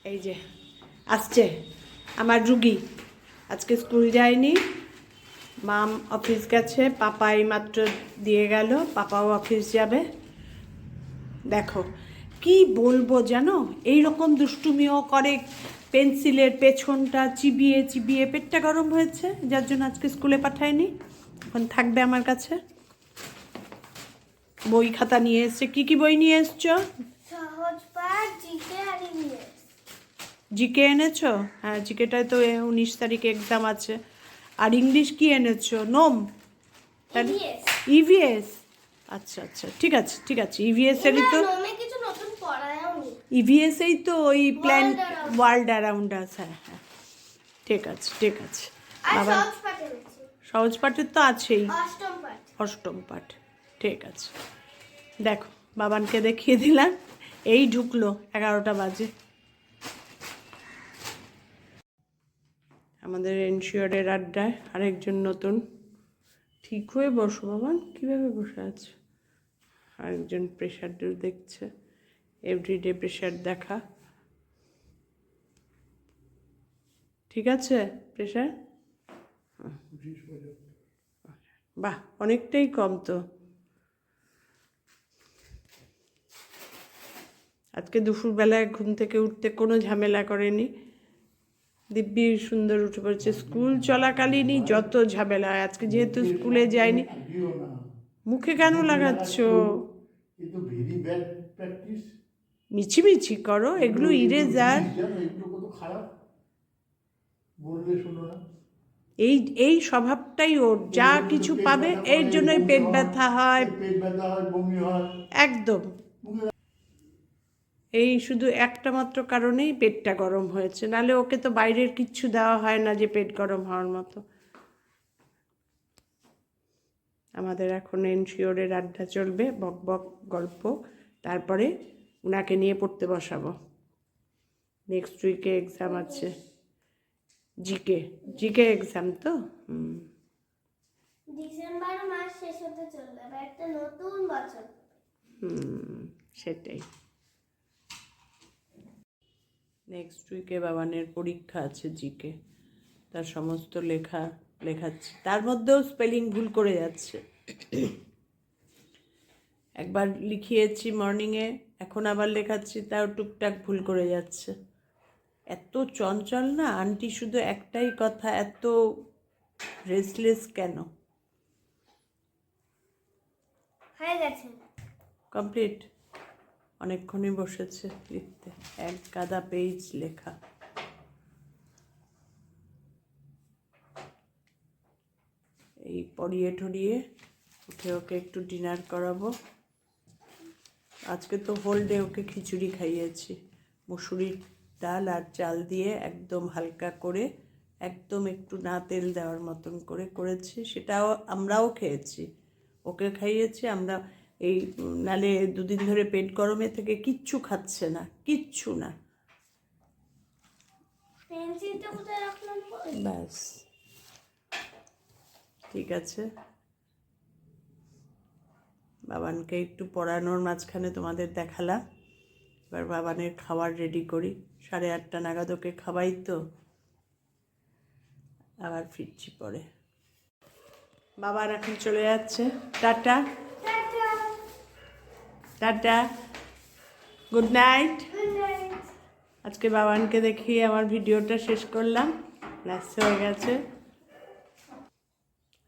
এই যে আসছে আমার রুগী, আজকে স্কুল যায়নি, মাম অফিস গেছে, পাপা এইমাত্র দিয়ে গেল, পাপাও অফিস যাবে। দেখো কি বলবো জানো, এই রকম দুষ্টুমিও করে, পেন্সিলের পেছনটা চিবিয়ে চিবিয়ে পেটটা গরম হয়েছে, যার জন্য আজকে স্কুলে পাঠায়নি, এখন থাকবে আমার কাছে। বই খাতা নিয়ে এসছে। কি কি বই নিয়ে এসছো? সহজ পাঠ, জিকে আর ইংলিশ। জিকে এনেছো? হ্যাঁ, জিকেটায় তো 19 তারিখে এক্সাম আছে। আর ইংলিশ কি এনেছো? নোম? ইভিএস? আচ্ছা আচ্ছা, ঠিক আছে ঠিক আছে। ইভিএস এরই তো, কিছু নতুন পড়ায়ও নি। ইভিএস এই তো ওই প্ল্যান ওয়ার্ল্ড অ্যারাউন্ড আস। হ্যাঁ হ্যাঁ, ঠিক আছে ঠিক আছে। বাবা সহজ পাঠের তো আছেই, অষ্টম পাঠ, ঠিক আছে। দেখো বাবানকে দেখিয়ে দিলাম, এই ঢুকলো, 11টা বাজে। আমাদের এনশিওরের আড্ডায় আরেকজন নতুন। ঠিক হয়ে বসো বাবান, কীভাবে বসে আছে? আরেকজন প্রেশার দেখছে, এভরিডে প্রেশার দেখা। ঠিক আছে প্রেশার? বাহ, অনেকটাই কম তো। আজকে দুপুরবেলায় ঘুম থেকে উঠতে কোনো ঝামেলা করেনি, দিব্যি সুন্দর উঠে পড়েছে। স্কুল চলাকালীনই যত ঝামেলা হয়, আজকে যেহেতু স্কুলে যায়নি। মুখে কেন লাগাচ্ছ? মিছিমিছি করো, এগুলো ইরেজার। এই এই স্বভাবটাই ওর, যা কিছু পাবে এর জন্যই পেট ব্যথা হয়, বমি হয়, একদম এই শুধু একটা মাত্র কারণেই পেটটা গরম হয়েছে, নালে ওকে তো বাইরের কিচ্ছু দেওয়া হয় না যে পেট গরম হওয়ার মতো। আমাদের এখন এনশিওরের আড্ডা চলবে, বক বক গল্প, তারপরে ওনাকে নিয়ে পড়তে বসাবো। নেক্সট উইকে এক্সাম আছে, জিকে জিকে এক্সাম তো। ডিসেম্বর মাস শেষ হতে চলবে, এবার একটা নতুন বছর। সেটাই। নেক্সট উইকে বাবানের পরীক্ষা আছে জিকে, তার সমস্ত লেখাচ্ছি, তার মধ্যেও স্পেলিং ভুল করে যাচ্ছে। একবার লিখিয়েছি মর্নিংয়ে, এখন আবার লেখাচ্ছি, তাও টুকটাক ভুল করে যাচ্ছে। এত চঞ্চল না আন্টি, শুধু একটাই কথা, এত রেস্টলেস কেন? হয়ে গেছে, কমপ্লিট? অনেকক্ষণই বসেছে লিখতে, এক গাদা পেজ লেখা। এই পড়িয়ে টড়িয়ে উঠে ওকে একটু ডিনার করাবো। আজকে তো হোল ডে ওকে খিচুড়ি খাইয়েছি, মুসুরির ডাল আর চাল দিয়ে একদম হালকা করে, একদম একটু না তেল দেওয়ার মতন করে করেছি, সেটাও আমরাও খেয়েছি, ওকে খাইয়েছি আমরা। এই নালে দুদিন ধরে পেট গরমে থেকে কিচ্ছু খাচ্ছে না, কিচ্ছু না। ব্যাস, ঠিক আছে। বাবানকে একটু পড়ানোর মাঝখানে তোমাদের দেখালাম, এবার বাবানের খাবার রেডি করি, 8:30 নাগাদ ওকে খাওয়াই তো, আবার ফিরছি পরে। বাবার এখন চলে যাচ্ছে, টাটা টাটা, গুড নাইট। আজকে বাবানকে দেখিয়ে আমার ভিডিওটা শেষ করলাম, ব্যাস হয়ে গেছে।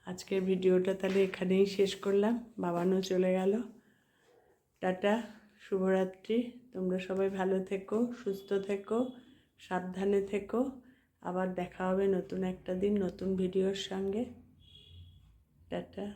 আজকের ভিডিওটা তাহলে এখানেই শেষ করলাম, বাবানও চলে গেল, টাটা, শুভরাত্রি। তোমরা সবাই ভালো থেকো, সুস্থ থেকো, সাবধানে থেকো। আবার দেখা হবে নতুন একটা দিন নতুন ভিডিওর সঙ্গে। টাটা।